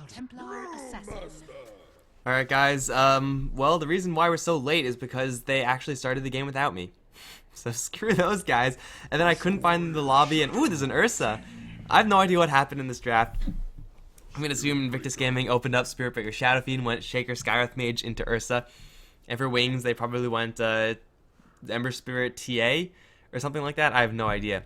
Templar assassin. Alright guys, well the reason why we're so late is because they actually started the game without me. So screw those guys. And then I couldn't find the lobby and ooh, there's an Ursa. I have no idea what happened in this draft. I'm gonna assume Invictus Gaming opened up Spiritbreaker Shadow Fiend, went Shaker Skywrath Mage into Ursa. And for wings they probably went Ember Spirit TA or something like that. I have no idea.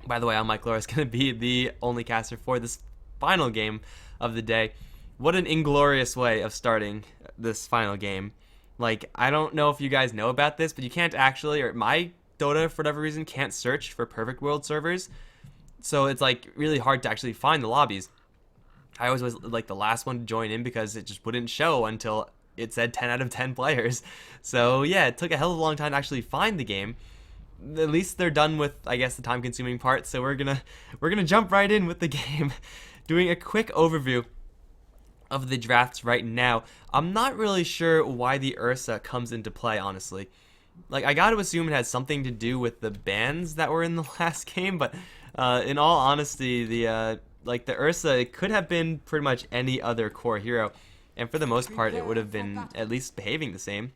By the way, I'm Mikelorus, gonna be the only caster for this final game of the day. What an inglorious way of starting this final game. Like, I don't know if you guys know about this, but you can't actually, or my Dota, for whatever reason, can't search for perfect world servers. So it's, like, really hard to actually find the lobbies. I always was, like, the last one to join in because it just wouldn't show until it said 10 out of 10 players. So, yeah, it took a hell of a long time to actually find the game. At least they're done with, I guess, the time-consuming part, so we're gonna jump right in with the game. Doing a quick overview of the drafts right now. I'm not really sure why the Ursa comes into play, honestly. Like, I gotta assume it has something to do with the bans that were in the last game, but in all honesty, the Ursa, it could have been pretty much any other core hero, and for the most part, it would have been at least behaving the same.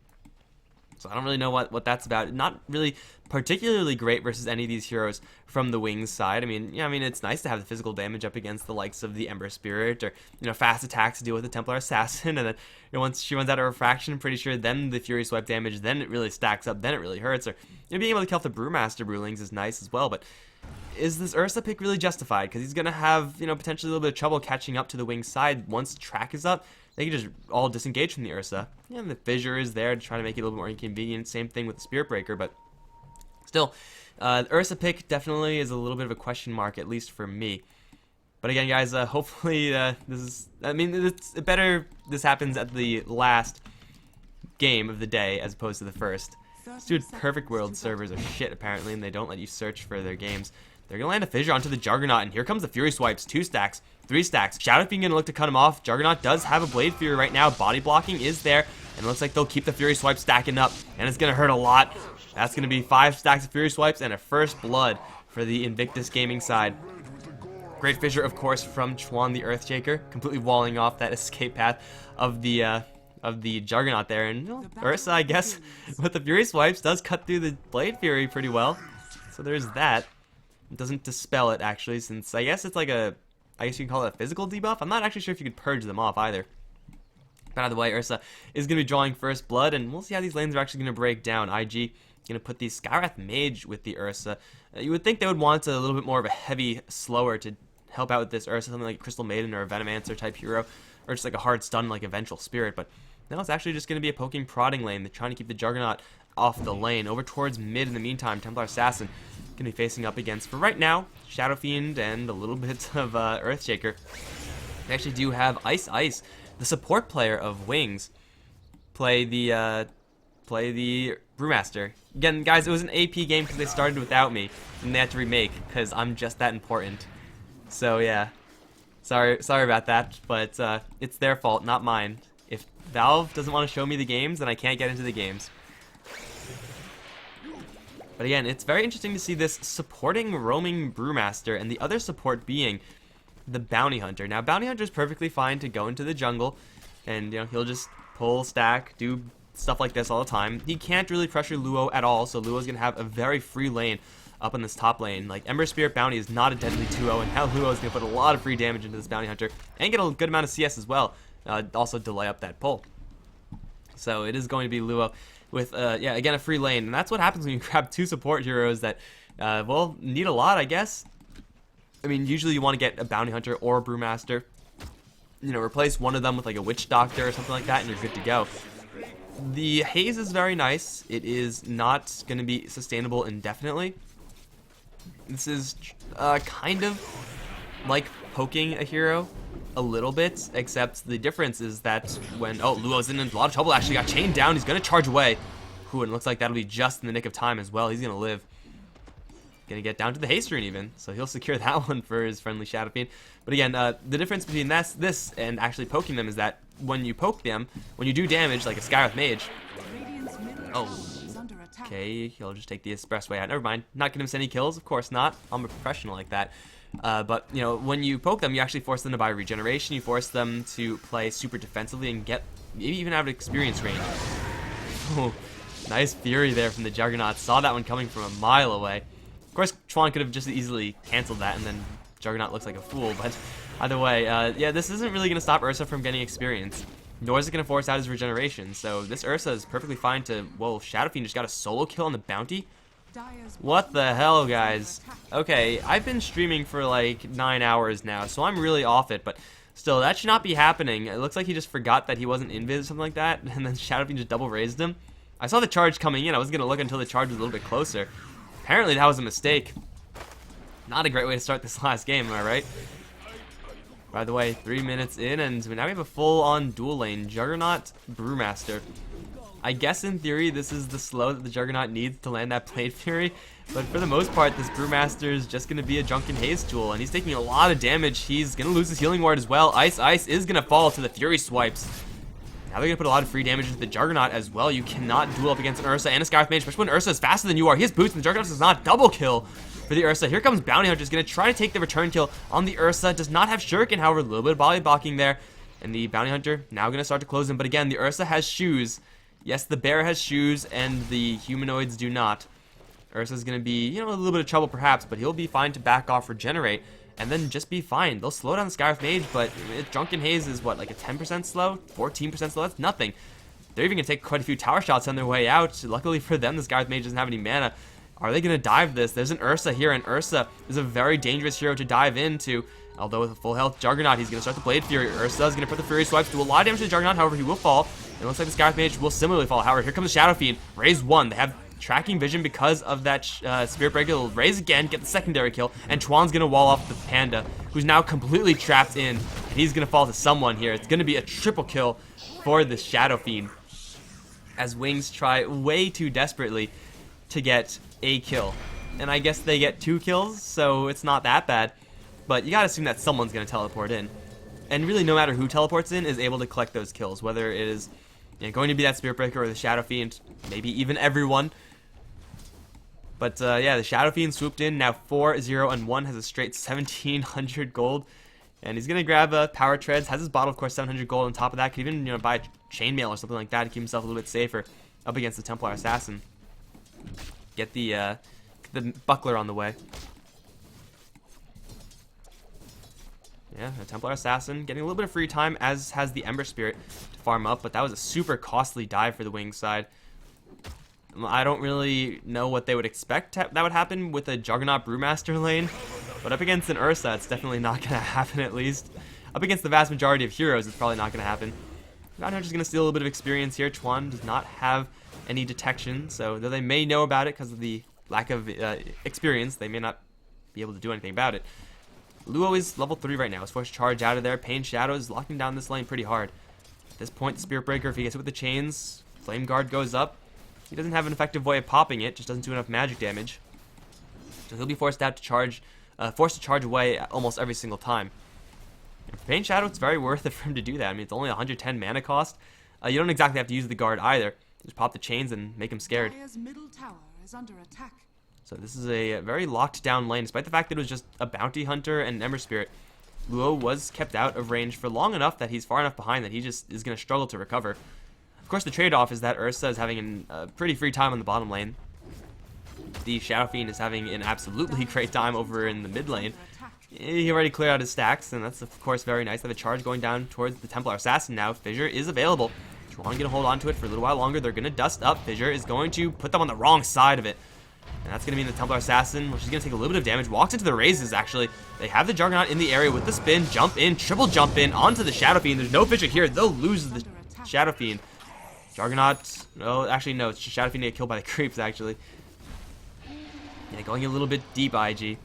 So I don't really know what that's about. Not really particularly great versus any of these heroes from the wings side. I mean, yeah, I mean it's nice to have the physical damage up against the likes of the Ember Spirit or fast attacks to deal with the Templar Assassin, and then once she runs out of refraction, I'm pretty sure then the Fury Swipe damage, then it really stacks up, then it really hurts. Or being able to kill off the Brewmaster Brewlings is nice as well. But is this Ursa pick really justified? Because he's gonna have potentially a little bit of trouble catching up to the wing side once track is up. They can just all disengage from the Ursa. Yeah, the Fissure is there to try to make it a little more inconvenient. Same thing with the Spirit Breaker, but still, the Ursa pick definitely is a little bit of a question mark, at least for me. But again, guys, hopefully this is... I mean, it's better this happens at the last game of the day as opposed to the first. Dude, perfect world servers are shit, apparently, and they don't let you search for their games. They're going to land a Fissure onto the Juggernaut, and here comes the Fury Swipes. 2 stacks, 3 stacks. Shadow Fiend going to look to cut him off. Juggernaut does have a Blade Fury right now. Body blocking is there, and it looks like they'll keep the Fury Swipe stacking up, and it's going to hurt a lot. That's going to be 5 stacks of Fury Swipes and a first blood for the Invictus Gaming side. Great Fissure, of course, from Chuan the Earthshaker, completely walling off that escape path of the Juggernaut there. And Ursa, I guess, with the Fury Swipes, does cut through the Blade Fury pretty well. So there's that. It doesn't dispel it, actually, since I guess it's like I guess you can call it a physical debuff. I'm not actually sure if you could purge them off either. But either way, Ursa is going to be drawing first blood, and we'll see how these lanes are actually going to break down. IG going to put the Skywrath Mage with the Ursa. You would think they would want a little bit more of a heavy slower to help out with this Ursa, something like Crystal Maiden or a Venomancer type hero, or just like a hard stun like a Vengeful Spirit, but now it's actually just going to be a poking prodding lane. They're trying to keep the Juggernaut off the lane. Over towards mid in the meantime, Templar Assassin going to be facing up against, for right now, Shadow Fiend and a little bit of Earthshaker. They actually do have Ice Ice, the support player of Wings, play the Brewmaster. Again, guys, it was an AP game because they started without me, and they had to remake because I'm just that important. So yeah, sorry about that, but it's their fault, not mine. If Valve doesn't want to show me the games, then I can't get into the games. But again, it's very interesting to see this supporting roaming Brewmaster and the other support being the Bounty Hunter. Now, Bounty Hunter is perfectly fine to go into the jungle, and he'll just pull, stack, do stuff like this all the time. He can't really pressure Luo at all, so Luo's gonna have a very free lane up in this top lane. Like, Ember Spirit Bounty is not a deadly 2-0, and now Luo is gonna put a lot of free damage into this Bounty Hunter and get a good amount of CS as well. Also delay up that pull. So it is going to be Luo with, yeah, again, a free lane. And that's what happens when you grab 2 support heroes that, well, need a lot, I guess. I mean, usually you want to get a Bounty Hunter or a Brewmaster. Replace one of them with, like, a Witch Doctor or something like that, and you're good to go. The Haze is very nice. It is not going to be sustainable indefinitely. This is kind of like poking a hero a little bit, except the difference is that when Luo's in a lot of trouble, actually got chained down, he's gonna charge away. Ooh, and it looks like that'll be just in the nick of time as well. He's gonna live. Gonna get down to the haste rune even, so he'll secure that one for his friendly Shadow Fiend. But again, the difference between this and actually poking them is that when you poke them, when you do damage like a Skywrath Mage, okay, he'll just take the expressway out. Never mind, not gonna miss any kills, of course not. I'm a professional like that. But, you know, when you poke them, you actually force them to buy regeneration. You force them to play super defensively and get maybe even out of experience range. Oh, nice Fury there from the Juggernaut. Saw that one coming from a mile away. Of course, Chuan could have just easily canceled that, and then Juggernaut looks like a fool. But either way, yeah, this isn't really going to stop Ursa from getting experience. Nor is it going to force out his regeneration. So this Ursa is perfectly fine to... Whoa, Shadow Fiend just got a solo kill on the bounty? What the hell, guys? Okay, I've been streaming for like 9 hours now, so I'm really off it, but still, that should not be happening. It looks like he just forgot that he wasn't invis or something like that, and then Shadow Fiend just double raised him. I saw the charge coming in. I wasn't going to look until the charge was a little bit closer. Apparently, that was a mistake. Not a great way to start this last game, am I right? By the way, 3 minutes in, and now we have a full-on dual lane. Juggernaut, Brewmaster. I guess in theory this is the slow that the Juggernaut needs to land that Blade Fury, but for the most part this Brewmaster is just going to be a Drunken Haze tool, and he's taking a lot of damage. He's going to lose his healing ward as well. Ice is going to fall to the Fury swipes. Now they're going to put a lot of free damage into the Juggernaut as well. You cannot duel up against an Ursa and a Scarf Mage, especially when Ursa is faster than you are. He has boots and the Juggernaut does not. Double kill for the Ursa. Here comes Bounty Hunter, is going to try to take the return kill on the Ursa. Does not have Shuriken, however, a little bit of body blocking there, and the Bounty Hunter now going to start to close him, but again, the Ursa has shoes. Yes, the bear has shoes, and the humanoids do not. Ursa's going to be, you know, a little bit of trouble perhaps, but he'll be fine to back off, regenerate, and then just be fine. They'll slow down the Scarf Mage, but Drunken Haze is, what, like a 10% slow? 14% slow? That's nothing. They're even going to take quite a few tower shots on their way out. Luckily for them, the Scarf Mage doesn't have any mana. Are they going to dive this? There's an Ursa here, and Ursa is a very dangerous hero to dive into. Although with a full health Juggernaut, he's going to start the Blade Fury. Ursa is going to put the Fury Swipes, do a lot of damage to the Juggernaut, however, he will fall. It looks like the Scarf Mage will similarly fall. However, here comes the Shadow Fiend. Raise 1. They have tracking vision because of that Spirit Breaker. They'll raise again, get the secondary kill, and Chuan's going to wall off the Panda, who's now completely trapped in, and he's going to fall to someone here. It's going to be a triple kill for the Shadow Fiend, as Wings try way too desperately to get a kill. And I guess they get 2 kills, so it's not that bad. But you gotta assume that someone's gonna teleport in. And really, no matter who teleports in is able to collect those kills, whether it is, you know, going to be that Spirit Breaker or the Shadow Fiend, maybe even everyone. But yeah, the Shadow Fiend swooped in, now 4, 0, and 1, has a straight 1,700 gold. And he's gonna grab Power Treads, has his bottle, of course, 700 gold on top of that. Could even, you know, buy a chainmail or something like that to keep himself a little bit safer up against the Templar Assassin. Get the buckler on the way. Yeah, a Templar Assassin getting a little bit of free time, as has the Ember Spirit to farm up, but that was a super costly dive for the Wings side. I don't really know what they would expect that would happen with a Juggernaut Brewmaster lane, but up against an Ursa, it's definitely not going to happen, at least. Up against the vast majority of heroes, it's probably not going to happen. Bounty Hunter's going to steal a little bit of experience here. Chuan does not have any detection, so though they may know about it because of the lack of experience, they may not be able to do anything about it. Luo is level 3 right now. He's forced to charge out of there. Pain Shadow is locking down this lane pretty hard. At this point, the Spirit Breaker, if he gets hit with the chains, Flame Guard goes up. He doesn't have an effective way of popping it, just doesn't do enough magic damage. So he'll be forced out to charge, away almost every single time. And for Pain Shadow, it's very worth it for him to do that. I mean, it's only 110 mana cost. You don't exactly have to use the guard either. Just pop the chains and make him scared. Middle tower is under attack. So this is a very locked down lane, despite the fact that it was just a Bounty Hunter and an Ember Spirit. Luo was kept out of range for long enough that he's far enough behind that he just is going to struggle to recover. Of course, the trade-off is that Ursa is having a pretty free time on the bottom lane. The Shadow Fiend is having an absolutely great time over in the mid lane. He already cleared out his stacks, and that's, of course, very nice. They have a charge going down towards the Templar Assassin now. Fissure is available. Chuan going to hold on to it for a little while longer. They're going to dust up. Fissure is going to put them on the wrong side of it. And that's going to mean the Templar Assassin, which is going to take a little bit of damage. Walks into the raises, actually. They have the Juggernaut in the area with the spin. Jump in, triple jump in onto the Shadow Fiend. There's no Fissure here. They'll lose the Shadow Fiend. Juggernaut, no, actually, no. It's just Shadow Fiend to get killed by the creeps, actually. Yeah, going a little bit deep, IG.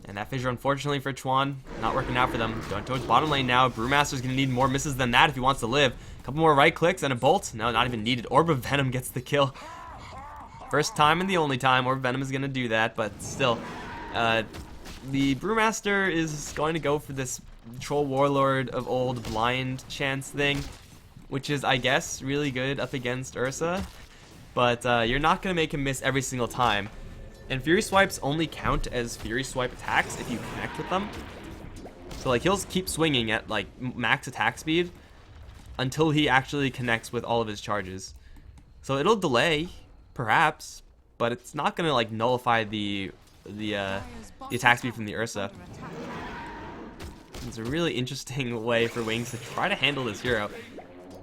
And that Fissure, unfortunately for Chuan, not working out for them. Going towards bottom lane now. Brewmaster's going to need more misses than that if he wants to live. A couple more right clicks and a bolt. No, not even needed. Orb of Venom gets the kill. First time and the only time Orb of Venom is going to do that, but still. The Brewmaster is going to go for this Troll Warlord of old blind chance thing, which is, I guess, really good up against Ursa. But you're not going to make him miss every single time. And Fury Swipes only count as Fury Swipe attacks if you connect with them. So like he'll keep swinging at like max attack speed until he actually connects with all of his charges. So it'll delay, perhaps, but it's not gonna like nullify the attack speed from the Ursa. It's a really interesting way for Wings to try to handle this hero.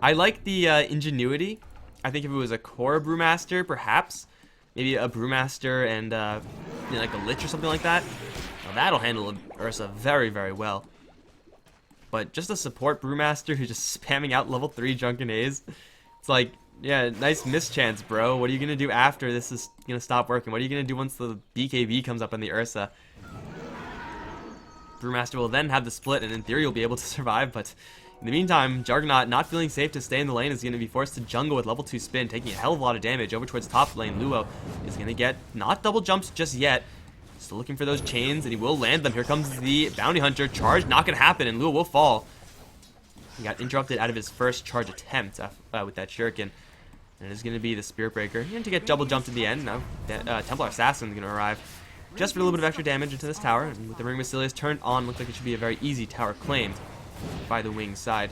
I like the ingenuity. I think if it was a core Brewmaster, perhaps, maybe a Brewmaster and you know, like a Lich or something like that, now that'll handle Ursa very, very well. But just a support Brewmaster who's just spamming out level 3 Drunken Haze, it's like, yeah, nice mischance, bro. What are you gonna do after this is gonna stop working? What are you gonna do once the BKB comes up on the Ursa? Brewmaster will then have the split, and in theory you'll be able to survive, but in the meantime, Juggernaut, not feeling safe to stay in the lane, is going to be forced to jungle with level 2 spin, taking a hell of a lot of damage over towards top lane. Luo is going to get not double jumps just yet. Still looking for those chains, and he will land them. Here comes the Bounty Hunter. Charge not going to happen, and Luo will fall. He got interrupted out of his first charge attempt with that shuriken. And it is going to be the Spirit Breaker. And to get double jumped in the end, now Templar Assassin is going to arrive. Just for a little bit of extra damage into this tower, and with the Ring of Massilius turned on, looks like it should be a very easy tower claimed by the Wings side.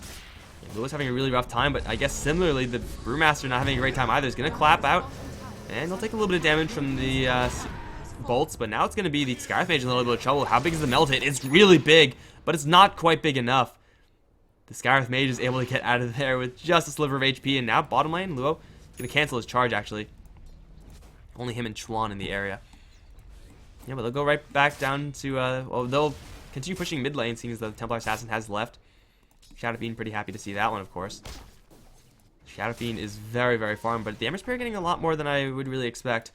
Yeah, Luo's having a really rough time, but I guess similarly, the Brewmaster not having a great time either. Is going to clap out, and he'll take a little bit of damage from the bolts, but now it's going to be the Skywrath Mage in a little bit of trouble. How big is the melt hit? It's really big, but it's not quite big enough. The Skywrath Mage is able to get out of there with just a sliver of HP, and now bottom lane, Luo going to cancel his charge, actually. Only him and Chuan in the area. Yeah, but they'll go right back down to, well, they'll continue pushing mid lane, seeing as the Templar Assassin has left. Shadow Fiend, pretty happy to see that one, of course. Shadow Fiend is very, very farmed, but the Ember Spirit getting a lot more than I would really expect.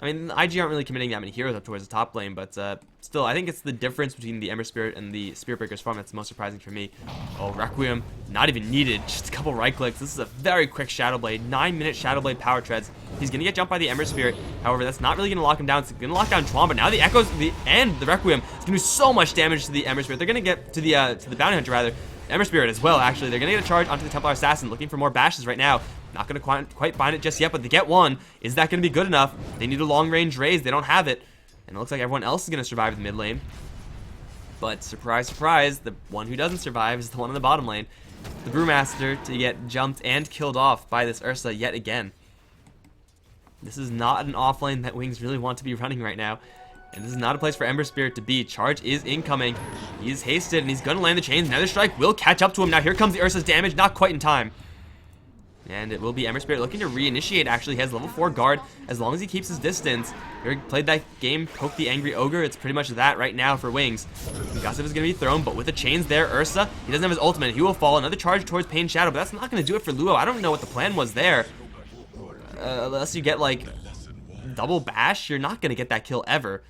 I mean, IG aren't really committing that many heroes up towards the top lane, but still, I think it's the difference between the Ember Spirit and the Spirit Breaker's farm that's most surprising for me. Oh, Requiem, not even needed, just a couple right clicks. This is a very quick Shadow Blade, 9-minute Shadow Blade power treads. He's going to get jumped by the Ember Spirit, however, that's not really going to lock him down. It's going to lock down Chuan, but now the Echoes and the Requiem is going to do so much damage to the Ember Spirit. They're going to get to the Bounty Hunter, rather. Ember Spirit as well, actually. They're going to get a charge onto the Templar Assassin, looking for more bashes right now. Not going to quite find it just yet, but they get one. Is that going to be good enough? They need a long-range raise. They don't have it. And it looks like everyone else is going to survive the mid lane. But surprise, surprise, the one who doesn't survive is the one in the bottom lane. The Brewmaster to get jumped and killed off by this Ursa yet again. This is not an off lane that Wings really want to be running right now. And this is not a place for Ember Spirit to be. Charge is incoming. He's hasted, and he's going to land the chains. Nether Strike will catch up to him. Now here comes the Ursa's damage, not quite in time. And it will be Ember Spirit looking to reinitiate, actually. He has level 4 guard as long as he keeps his distance. He played that game, Poke the Angry Ogre. It's pretty much that right now for Wings. Gossip is going to be thrown, but with the chains there, Ursa, he doesn't have his ultimate. He will fall. Another charge towards Pain Shadow, but that's not going to do it for Luo. I don't know what the plan was there. Unless you get, like, double bash, you're not going to get that kill ever.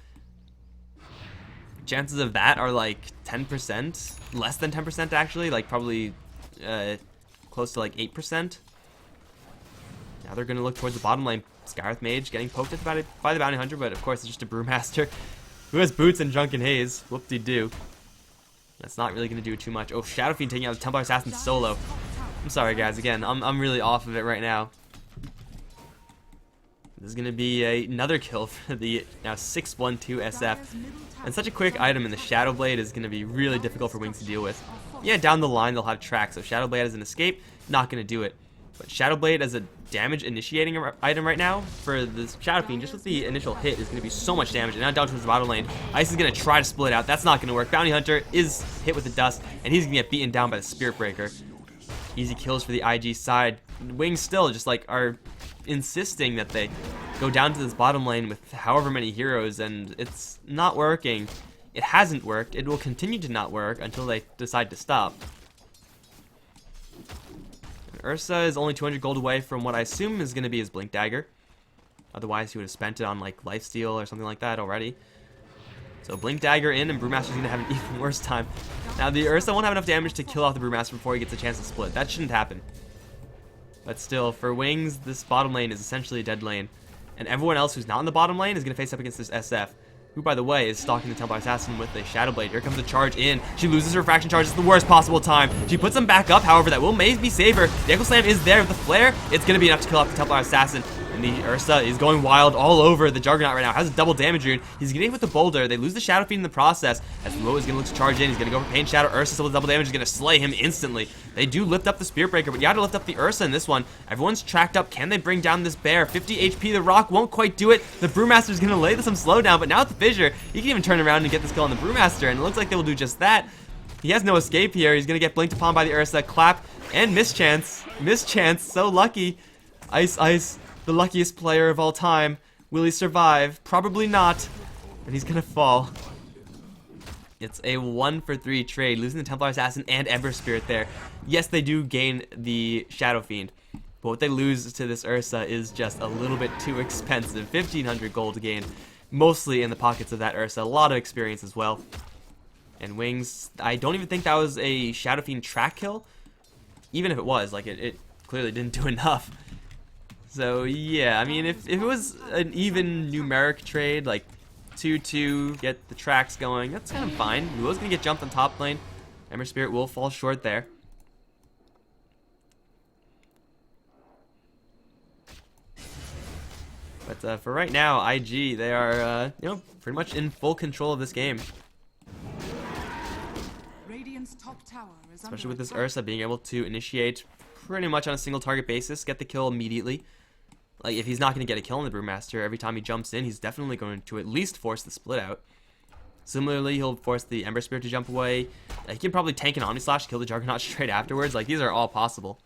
Chances of that are, like, 10%. Less than 10%, actually. Like, probably close to, like, 8%. Now they're going to look towards the bottom lane. Skywrath Mage getting poked at by the Bounty Hunter, but of course it's just a Brewmaster who has boots and Drunken Haze. Whoop-de-doo. That's not really going to do too much. Oh, Shadow Fiend taking out the Templar Assassin solo. I'm sorry, guys. Again, I'm really off of it right now. This is going to be another kill for the now 6-1-2 SF. And such a quick item in the Shadow Blade is going to be really difficult for Wings to deal with. Yeah, down the line they'll have tracks, so Shadow Blade as an escape, not going to do it. But Shadow Blade as a damage initiating item right now for this Shadow Fiend, just with the initial hit, is going to be so much damage. And now down towards the bottom lane, Ice is going to try to split out. That's not going to work. Bounty Hunter is hit with the dust, and he's going to get beaten down by the Spirit Breaker. Easy kills for the IG side. Wings still just like are insisting that they go down to this bottom lane with however many heroes, and it's not working. It hasn't worked. It will continue to not work until they decide to stop. Ursa is only 200 gold away from what I assume is going to be his Blink Dagger. Otherwise, he would have spent it on, like, Lifesteal or something like that already. So Blink Dagger in, and Brewmaster's going to have an even worse time. Now, the Ursa won't have enough damage to kill off the Brewmaster before he gets a chance to split. That shouldn't happen. But still, for Wings, this bottom lane is essentially a dead lane. And everyone else who's not in the bottom lane is going to face up against this SF. Who, by the way, is stalking the Templar Assassin with a Shadow Blade. Here comes the charge in. She loses her Refraction charge. It's the worst possible time. She puts them back up, however, that will maybe save her. The Echo Slam is there with the flare. It's going to be enough to kill off the Templar Assassin. And the Ursa is going wild all over the Juggernaut right now. Has a double damage rune. He's getting hit with the boulder. They lose the Shadow Fiend in the process. As Luo is going to look to charge in. He's going to go for Pain Shadow. Ursa still with double damage. He's going to slay him instantly. They do lift up the Spirit Breaker, but you got to lift up the Ursa in this one. Everyone's tracked up. Can they bring down this bear? 50 HP. The Rock won't quite do it. The Brewmaster is going to lay some slowdown, but now with the Fissure, he can even turn around and get this kill on the Brewmaster, and it looks like they will do just that. He has no escape here. He's going to get blinked upon by the Ursa. Clap and mischance. Mischance. So lucky. Ice, Ice. The luckiest player of all time. Will he survive? Probably not. And he's gonna fall. It's a 1-for-3 trade, losing the Templar Assassin and Ember Spirit there. Yes, they do gain the Shadow Fiend, but what they lose to this Ursa is just a little bit too expensive. 1,500 gold to gain, mostly in the pockets of that Ursa. A lot of experience as well. And Wings, I don't even think that was a Shadow Fiend track kill. Even if it was, like, it clearly didn't do enough. So, yeah, I mean, if it was an even numeric trade, like 2-2, get the tracks going, that's kind of fine. Luo's going to get jumped on top lane. Ember Spirit will fall short there. But for right now, IG, they are, you know, pretty much in full control of this game. Radiant's top tower is Especially with this attack. Ursa being able to initiate pretty much on a single target basis, get the kill immediately. Like, if he's not going to get a kill on the Brewmaster, every time he jumps in, he's definitely going to at least force the split out. Similarly, he'll force the Ember Spirit to jump away. He can probably tank an Omni Slash, kill the Juggernaut straight afterwards. Like, these are all possible.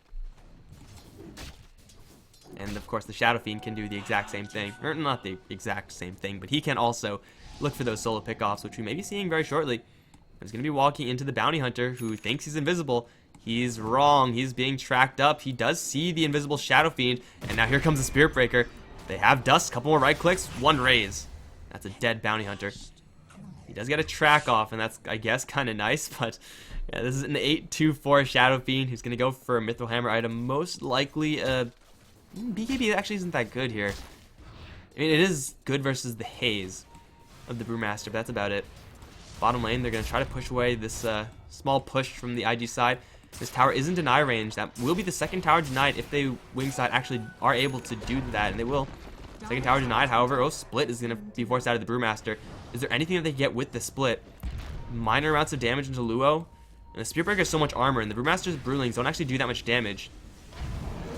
And, of course, the Shadow Fiend can do the exact same thing. Or, not the exact same thing, but he can also look for those solo pickoffs, which we may be seeing very shortly. He's going to be walking into the Bounty Hunter, who thinks he's invisible. He's wrong. He's being tracked up. He does see the invisible Shadow Fiend, and now here comes the Spirit Breaker. They have dust, couple more right clicks, one raise. That's a dead Bounty Hunter. He does get a track off, and that's, I guess, kind of nice, but yeah, this is an 8-2-4 Shadow Fiend who's going to go for a Mithril Hammer item. Most likely, BKB actually isn't that good here. I mean, it is good versus the Haze of the Brewmaster, but that's about it. Bottom lane, they're going to try to push away this small push from the IG side. This tower is in deny range. That will be the second tower denied if they wing side actually are able to do that, and they will. Second tower denied, however, split is going to be forced out of the Brewmaster. Is there anything that they get with the split? Minor amounts of damage into Luo. And the Spirit Breaker has so much armor, and the Brewmaster's Brewlings don't actually do that much damage.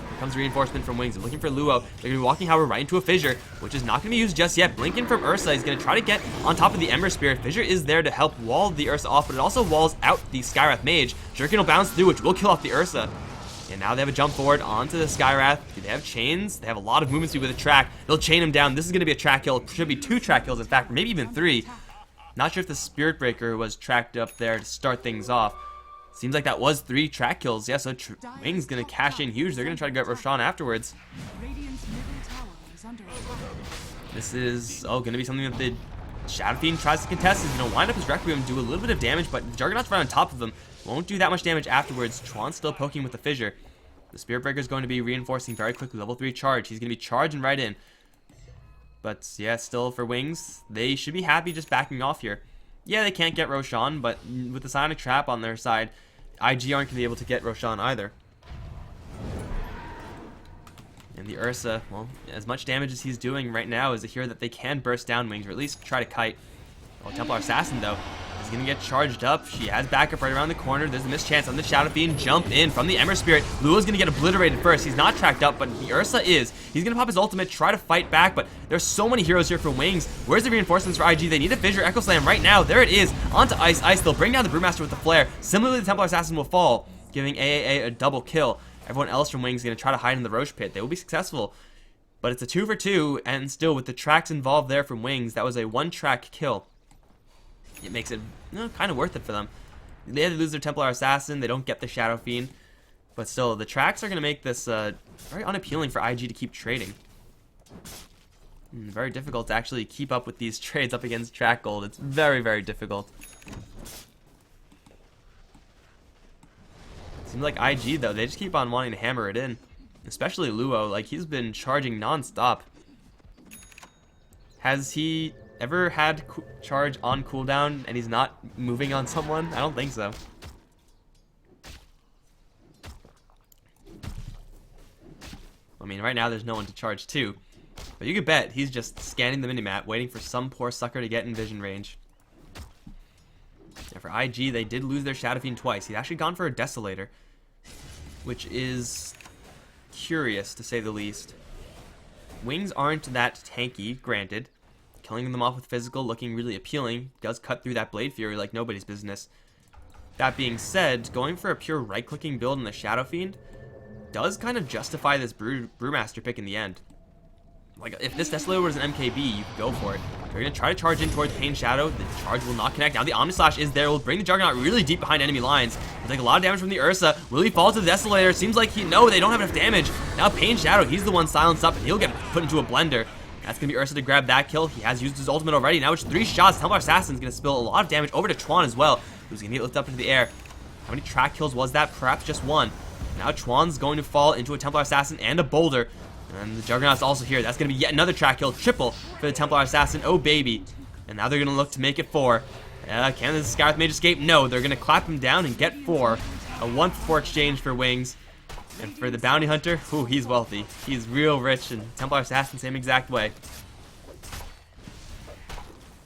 Here comes reinforcement from Wings. They're looking for Luo. They're going to be walking, however, right into a Fissure, which is not going to be used just yet. Blinking from Ursa. He's going to try to get on top of the Ember Spirit. Fissure is there to help wall the Ursa off, but it also walls out the Skywrath Mage. Jerkin will bounce through, which will kill off the Ursa. And now they have a jump forward onto the Skywrath. Do they have chains? They have a lot of movement speed with a track. They'll chain him down. This is going to be a track kill. It should be 2 track kills, in fact, maybe even 3. Not sure if the Spirit Breaker was tracked up there to start things off. Seems like that was 3 track kills. Yeah, so Wing's going to cash in huge. They're going to try to get Roshan afterwards. Radiant's middle tower is under attack. This is, going to be something that the Shadow Fiend tries to contest. He's going to wind up his Requiem, do a little bit of damage, but the Juggernaut's right on top of him. Won't do that much damage afterwards. Tron's still poking with the Fissure. The Spirit Breaker is going to be reinforcing very quickly. Level 3 charge. He's going to be charging right in. But, yeah, still for Wings, they should be happy just backing off here. Yeah, they can't get Roshan, but with the Psionic Trap on their side, IG aren't going to be able to get Roshan either. And the Ursa, well, as much damage as he's doing right now is to hear that they can burst down Wings, or at least try to kite. Oh, Templar Assassin, though, is going to get charged up. She has backup right around the corner. There's a mischance on the Shadow Fiend. Jump in from the Ember Spirit. Luo's going to get obliterated first. He's not tracked up, but the Ursa is. He's going to pop his ultimate, try to fight back, but there's so many heroes here for Wings. Where's the reinforcements for IG? They need a Fissure Echo Slam right now. There it is. Onto Ice. Ice. They'll bring down the Brewmaster with the Flare. Similarly, the Templar Assassin will fall, giving AAA a double kill. Everyone else from Wings is going to try to hide in the Roche Pit. They will be successful, but it's a 2-for-2, and still with the tracks involved there from Wings, that was a 1-track kill. It makes it kind of worth it for them. They had to lose their Templar Assassin. They don't get the Shadow Fiend. But still, the tracks are going to make this very unappealing for IG to keep trading. Very difficult to actually keep up with these trades up against track gold. It's very, very difficult. Seems like IG, though, they just keep on wanting to hammer it in. Especially Luo. Like, he's been charging non-stop. Has he ever had charge on cooldown and he's not moving on someone? I don't think so. I mean, right now there's no one to charge to. But you could bet he's just scanning the minimap, waiting for some poor sucker to get in vision range. Yeah, for IG, they did lose their Shadow Fiend twice. He'd actually gone for a Desolator, which is curious, to say the least. Wings aren't that tanky, granted. Killing them off with physical, looking really appealing, does cut through that Blade Fury like nobody's business. That being said, going for a pure right-clicking build in the Shadow Fiend does kind of justify this Brewmaster pick in the end. Like, if this Desolator was an MKB, you could go for it. They're going to try to charge in towards Pain Shadow. The charge will not connect. Now the Omni Slash is there. Will bring the Juggernaut really deep behind enemy lines. He'll take a lot of damage from the Ursa. Will he fall to the Desolator? Seems like no, they don't have enough damage. Now Pain Shadow, he's the one silenced up, and he'll get put into a blender. That's going to be Ursa to grab that kill. He has used his ultimate already. Now it's 3 shots. Templar Assassin's going to spill a lot of damage over to Chuan as well, who's going to get lifted up into the air. How many track kills was that? Perhaps just one. Now Chuan's going to fall into a Templar Assassin and a Boulder. And the Juggernaut's also here. That's going to be yet another track kill. Triple for the Templar Assassin. Oh, baby. And now they're going to look to make it 4. Can the Scarith Mage escape? No. They're going to clap him down and get 4. A 1-for-4 exchange for Wings. And for the Bounty Hunter, ooh, he's wealthy. He's real rich. And Templar Assassin, same exact way.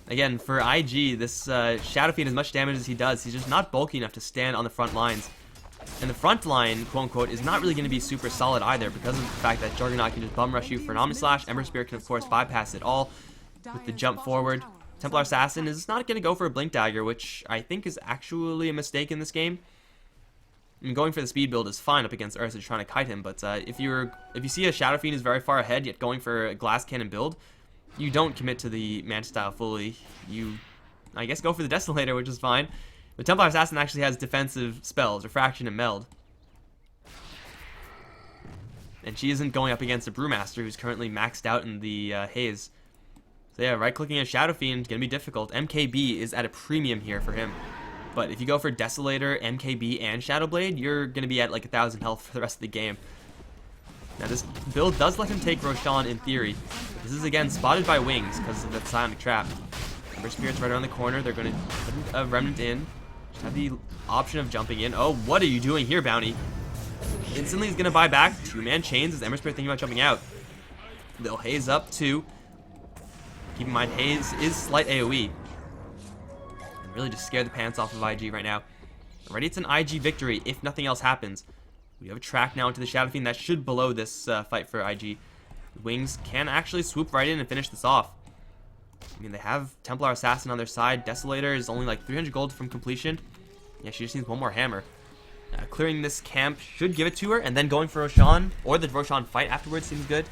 Again, for IG, this Shadow Fiend, as much damage as he does, he's just not bulky enough to stand on the front lines. And the front line, quote-unquote, is not really going to be super solid either because of the fact that Juggernaut can just bum rush you for an Omni Slash. Ember Spirit can, of course, bypass it all with the jump forward. Templar Assassin is not going to go for a Blink Dagger, which I think is actually a mistake in this game. I mean, going for the speed build is fine up against Ursa trying to kite him, but if you see a Shadow Fiend is very far ahead, yet going for a Glass Cannon build, you don't commit to the Manta style fully. You, I guess, go for the Desolator, which is fine. But Templar Assassin actually has defensive spells, Refraction and Meld. And she isn't going up against a Brewmaster who's currently maxed out in the Haze. So yeah, right-clicking a Shadow Fiend is going to be difficult. MKB is at a premium here for him. But if you go for Desolator, MKB, and Shadow Blade, you're going to be at like 1,000 health for the rest of the game. Now this build does let him take Roshan in theory. This is again spotted by Wings because of the Psionic Trap. Ember Spirit's right around the corner. They're going to put a Remnant in. Just have the option of jumping in. Oh, what are you doing here, Bounty? Instantly he's going to buy back. 2-man chains as Ember Spirit thinking about jumping out. They'll Haze up too. Keep in mind, Haze is slight AoE. And really just scare the pants off of IG right now. Already it's an IG victory if nothing else happens. We have a track now into the Shadow Fiend that should below this fight for IG. Wings can actually swoop right in and finish this off. I mean, they have Templar Assassin on their side. Desolator is only like 300 gold from completion. Yeah, she just needs one more hammer. Clearing this camp should give it to her, and then going for Roshan, or the Roshan fight afterwards seems good.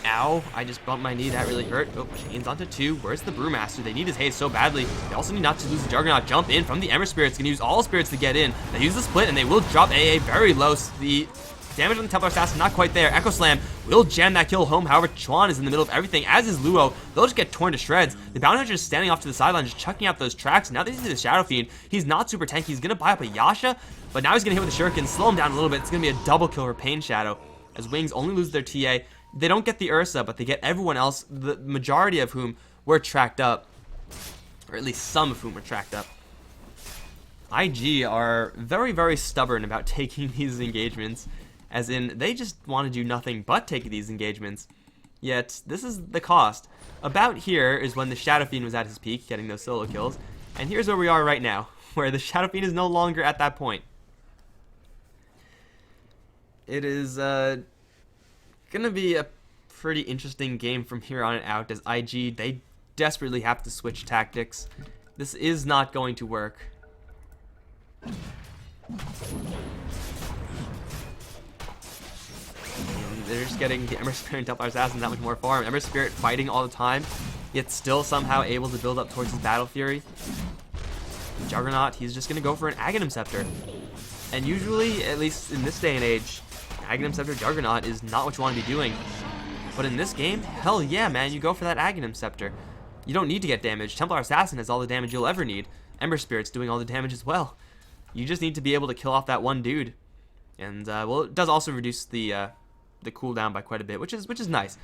Ow, I just bumped my knee, that really hurt. Oh, chains onto 2. Where's the Brewmaster? They need his haze so badly. They also need not to lose the Juggernaut. Jump in from the Ember Spirit's gonna use all spirits to get in. They use the split, and they will drop AA very low. So the damage on the Templar Assassin not quite there. Echo Slam will jam that kill home. However, Chuan is in the middle of everything, as is Luo. They'll just get torn to shreds. The Bounty Hunter is standing off to the sideline, just chucking out those tracks. Now they see the Shadow Fiend. He's not super tanky. He's gonna buy up a Yasha, but now he's gonna hit with a Shuriken, slow him down a little bit. It's gonna be a double kill for Pain Shadow, as Wings only lose their TA. They don't get the Ursa, but they get everyone else, the majority of whom were tracked up. Or at least some of whom were tracked up. IG are very, very stubborn about taking these engagements. As in, they just want to do nothing but take these engagements. Yet, this is the cost. About here is when the Shadow Fiend was at his peak, getting those solo kills. And here's where we are right now, where the Shadow Fiend is no longer at that point. It is, gonna be a pretty interesting game from here on out, as IG, they desperately have to switch tactics. This is not going to work. They're just getting the Ember Spirit and Templar Assassin that much more farm. Ember Spirit fighting all the time, yet still somehow able to build up towards his Battle Fury. Juggernaut, he's just gonna go for an Aghanim Scepter. And usually, at least in this day and age, Aghanim Scepter Juggernaut is not what you want to be doing. But in this game, hell yeah, man, you go for that Aghanim Scepter. You don't need to get damage. Templar Assassin has all the damage you'll ever need. Ember Spirit's doing all the damage as well. You just need to be able to kill off that one dude. And, well, it does also reduce the cooldown by quite a bit, which is nice.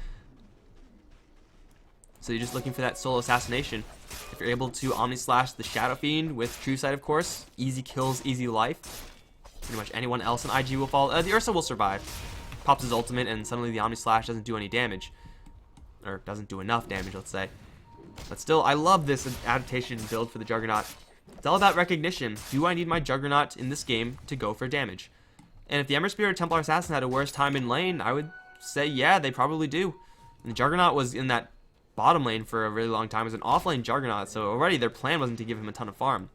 So you're just looking for that solo assassination. If you're able to Omni Slash the Shadow Fiend with True Sight, of course, easy kills, easy life. Pretty much anyone else in IG will fall. The Ursa will survive. Pops his ultimate, and suddenly the Omni Slash doesn't do any damage. or doesn't do enough damage, let's say. But still, I love this adaptation build for the Juggernaut. It's all about recognition. Do I need my Juggernaut in this game to go for damage? And if the Ember Spirit or Templar Assassin had a worse time in lane, I would say, yeah, they probably do. And the Juggernaut was in that bottom lane for a really long time. It was an off-lane Juggernaut, so already their plan wasn't to give him a ton of farm.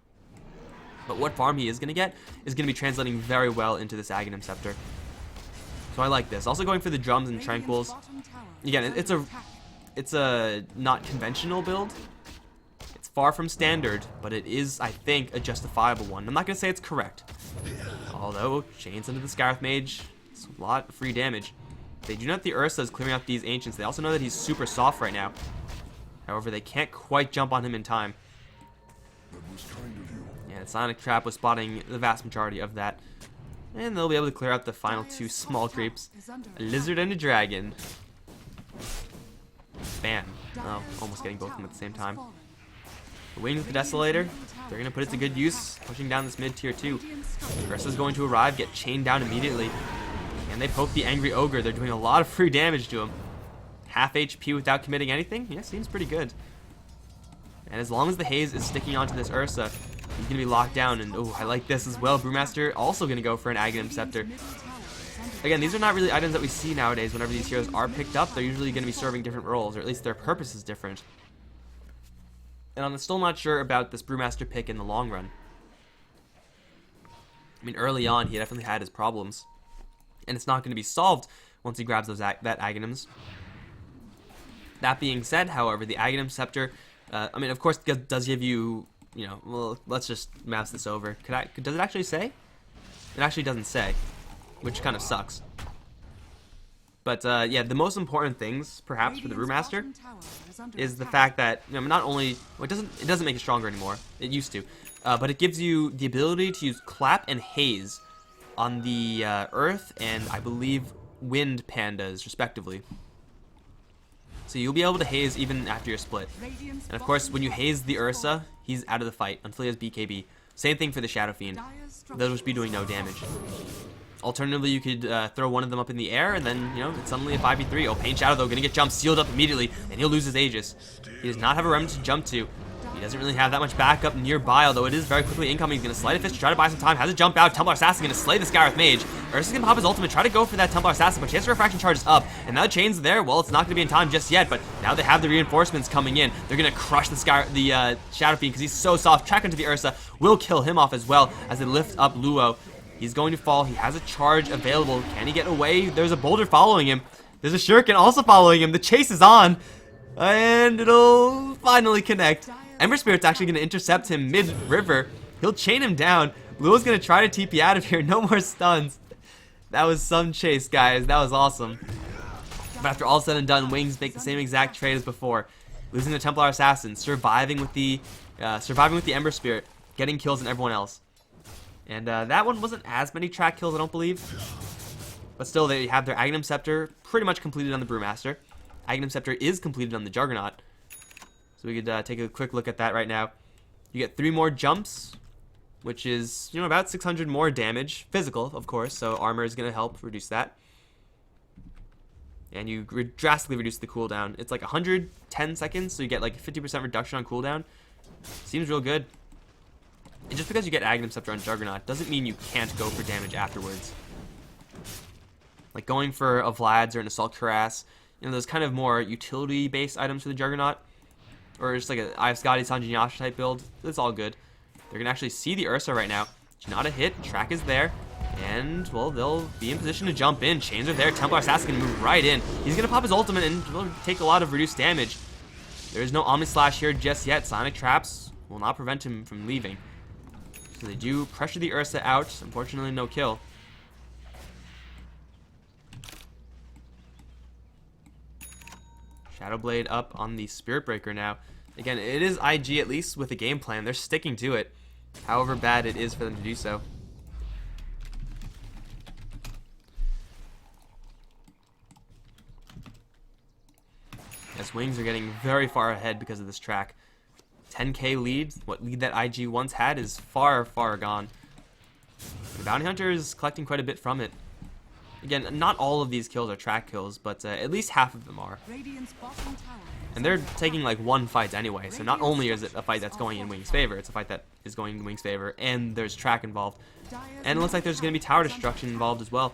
But what farm he is going to get is going to be translating very well into this Aghanim Scepter. So I like this. Also going for the drums and tranquils. Again, it's a not conventional build. It's far from standard, but it is, I think, a justifiable one. I'm not going to say it's correct. Although, chains into the Scarith Mage, it's a lot of free damage. They do know that the Ursa is clearing up these Ancients. They also know that he's super soft right now. However, they can't quite jump on him in time. Yeah, Sonic Trap was spotting the vast majority of that. And they'll be able to clear out the final two small creeps. A lizard and a dragon. Bam. Oh, almost getting both of them at the same time. The Wings with the Desolator, they're going to put it to good use, pushing down this mid tier 2. Ursa's going to arrive, get chained down immediately. And they poke the Angry Ogre. They're doing a lot of free damage to him. Half HP without committing anything? Yeah, seems pretty good. And as long as the haze is sticking onto this Ursa, he's going to be locked down. And, oh, I like this as well. Brewmaster also going to go for an Aghanim Scepter. Again, these are not really items that we see nowadays. Whenever these heroes are picked up, they're usually going to be serving different roles, or at least their purpose is different. And I'm still not sure about this Brewmaster pick in the long run. I mean, early on, he definitely had his problems. And it's not going to be solved once he grabs those that Aghanims. That being said, however, the Aghanim Scepter, I mean, of course, does give you, you know, well, let's just mouse this over. Does it actually say? It actually doesn't say, which kind of sucks. But, yeah, the most important things, perhaps, for the Brewmaster is the fact that, you know, not only, well, it doesn't make it stronger anymore. It used to. But it gives you the ability to use Clap and Haze on the Earth and, I believe, Wind Pandas, respectively. So you'll be able to haze even after your split. And of course, when you haze the Ursa, he's out of the fight until he has BKB. Same thing for the Shadow Fiend. They'll just be doing no damage. Alternatively, you could throw one of them up in the air, and then, you know, it's suddenly a 5v3. Oh, Pain Shadow, though, gonna get jumped, sealed up immediately, and he'll lose his Aegis. He does not have a Remnant to jump to. He doesn't really have that much backup nearby, although it is very quickly incoming. He's gonna Sleight of Fist to try to buy some time. Has a jump out. Templar Assassin gonna slay the Scarith Mage. Ursa's gonna pop his ultimate, try to go for that Templar Assassin, but Chance of Refraction charges up. And now the chain's there. Well, it's not gonna be in time just yet, but now they have the reinforcements coming in. They're gonna crush the Shadow Fiend because he's so soft. Track into the Ursa will kill him off as well as they lift up Luo. He's going to fall. He has a charge available. Can he get away? There's a boulder following him. There's a shuriken also following him. The chase is on. And it'll finally connect. Ember Spirit's actually going to intercept him mid-river. He'll chain him down. Luo's going to try to TP out of here. No more stuns. That was some chase, guys. That was awesome. But after all said and done, Wings make the same exact trade as before. Losing the Templar Assassin. Surviving with the Ember Spirit. Getting kills on everyone else. And that one wasn't as many track kills, I don't believe. But still, they have their Aghanim Scepter pretty much completed on the Brewmaster. Aghanim Scepter is completed on the Juggernaut. So we could take a quick look at that right now. You get 3 more jumps, which is, you know, about 600 more damage. Physical, of course, so armor is going to help reduce that. And you drastically reduce the cooldown. It's like 110 seconds, so you get like a 50% reduction on cooldown. Seems real good. And just because you get Aghanim Scepter on Juggernaut doesn't mean you can't go for damage afterwards. Like going for a Vlad's or an Assault Cuirass, you know, those kind of more utility-based items for the Juggernaut. Or just like a I have Scotty Sanjinyasha type build. It's all good. They're going to actually see the Ursa right now. It's not a hit. Track is there. And, well, they'll be in position to jump in. Chains are there. Templar Assassin can move right in. He's going to pop his ultimate and will take a lot of reduced damage. There is no Omni Slash here just yet. Sonic Traps will not prevent him from leaving. So they do pressure the Ursa out. Unfortunately, no kill. Shadowblade up on the Spirit Breaker now. Again, it is IG at least with a game plan. They're sticking to it, however bad it is for them to do so. As Wings are getting very far ahead because of this track. 10k lead, what lead that IG once had, is far, far gone. The Bounty Hunter is collecting quite a bit from it. Again, not all of these kills are track kills, but at least half of them are. Radiant's bottom tower is And they're under attack. taking like one fight anyway, so not only is it a fight that's going in Wing's favor, it's a fight that is going in Wing's favor, and there's track involved. And it looks like there's going to be tower destruction involved as well.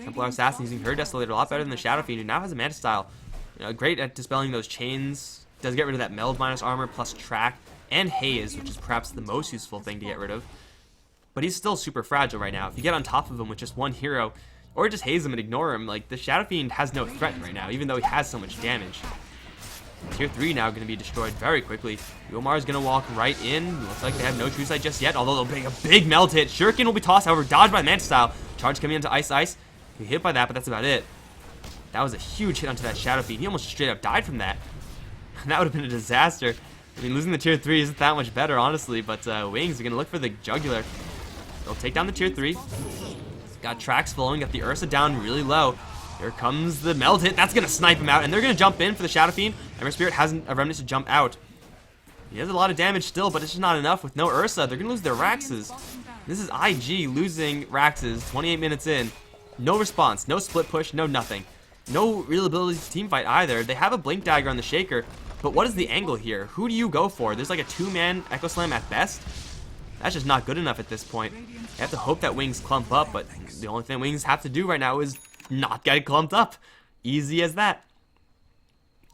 Templar Assassin using her Desolator a lot better than the Shadow Fiend, who now has a Manta Style. You know, great at dispelling those chains, does get rid of that meld minus armor, plus track, and haze, which is perhaps the most useful thing to get rid of. But he's still super fragile right now. If you get on top of him with just one hero, or just haze him and ignore him, like, the Shadow Fiend has no threat right now, even though he has so much damage. Tier 3 now going to be destroyed very quickly. Yomar is going to walk right in. Looks like they have no true sight just yet, although they'll make a big meld hit. Shuriken will be tossed, however, dodged by Manta Style. Charge coming into Ice Ice. He hit by that, but that's about it. That was a huge hit onto that Shadow Fiend. He almost straight up died from that. That would have been a disaster. I mean, losing the Tier 3 isn't that much better, honestly, but Wings are going to look for the Jugular. They'll take down the Tier 3. Got tracks flowing, got the Ursa down really low. Here comes the meld hit. That's going to snipe him out, and they're going to jump in for the Shadow Fiend. Ember Spirit hasn't a remnant to jump out. He has a lot of damage still, but it's just not enough with no Ursa. They're going to lose their Raxes. This is IG losing Raxes 28 minutes in. No response, no split push, no nothing. No real ability to team fight either. They have a Blink Dagger on the Shaker, but what is the angle here? Who do you go for? There's like a 2-man Echo Slam at best. That's just not good enough at this point. You have to hope that Wings clump up, but the only thing Wings have to do right now is not get clumped up. Easy as that.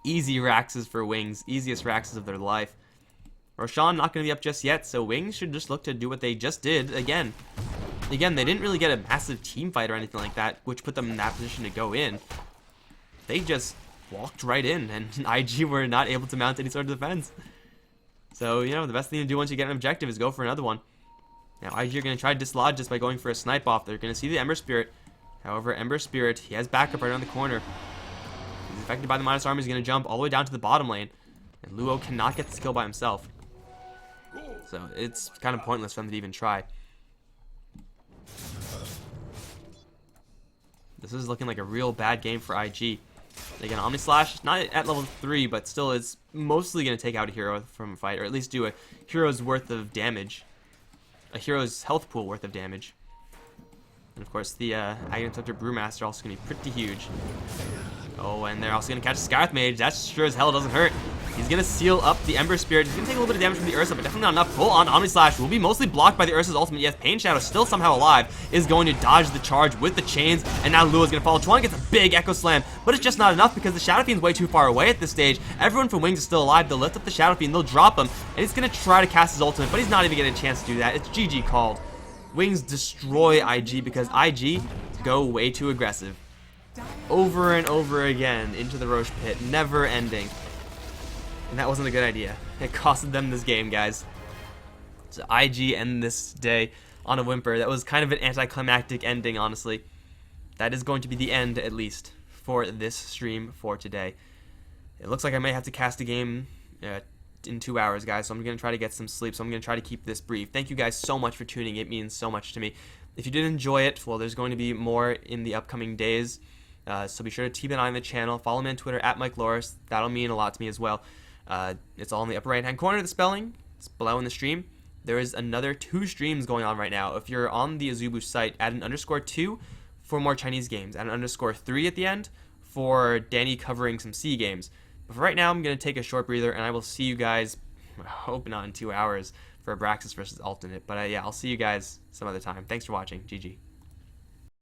Easy Raxes for Wings. Easiest Raxes of their life. Roshan not going to be up just yet, so Wings should just look to do what they just did again. Again, they didn't really get a massive team fight or anything like that, which put them in that position to go in. They just walked right in, and IG were not able to mount any sort of defense. So, you know, the best thing to do once you get an objective is go for another one. Now, IG are going to try to dislodge this by going for a snipe off. They're going to see the Ember Spirit. However, Ember Spirit, he has backup right around the corner. He's affected by the minus armor. He's going to jump all the way down to the bottom lane. And Luo cannot get the kill by himself. So, it's kind of pointless for them to even try. This is looking like a real bad game for IG. Again, Omni Slash, not at level 3, but still is mostly going to take out a hero from a fight, or at least do a hero's worth of damage. A hero's health pool worth of damage. And of course, the Aghanim Interceptor Brewmaster also going to be pretty huge. Oh, and they're also going to catch Scarth Mage. That sure as hell doesn't hurt. He's going to seal up the Ember Spirit. He's going to take a little bit of damage from the Ursa, but definitely not enough. Full on Omni Slash will be mostly blocked by the Ursa's ultimate. Yes, Pain Shadow, still somehow alive, is going to dodge the charge with the chains, and now Luo's going to follow. Chuan gets a big Echo Slam, but it's just not enough because the Shadow Fiend's way too far away at this stage. Everyone from Wings is still alive. They'll lift up the Shadow Fiend, they'll drop him, and he's going to try to cast his ultimate, but he's not even getting a chance to do that. It's GG called. Wings destroy IG because IG go way too aggressive. Over and over again into the Roche pit, never ending. And that wasn't a good idea. It costed them this game, guys. So IG end this day on a whimper. That was kind of an anticlimactic ending, honestly. That is going to be the end, at least, for this stream for today. It looks like I may have to cast a game in 2 hours, guys, so I'm going to try to get some sleep, so I'm going to try to keep this brief. Thank you guys so much for tuning. It means so much to me. If you did enjoy it, well, there's going to be more in the upcoming days. So be sure to keep an eye on the channel. Follow me on Twitter at Mikelorus. That'll mean a lot to me as well. It's all in the upper right-hand corner of the spelling. It's below in the stream. There is another 2 streams going on right now. If you're on the Azubu site, add an _2 for more Chinese games. Add an _3 at the end for Danny covering some C games. But for right now, I'm going to take a short breather, and I will see you guys, I hope not in 2 hours, for Abraxas versus Alternate. But yeah, I'll see you guys some other time. Thanks for watching. GG.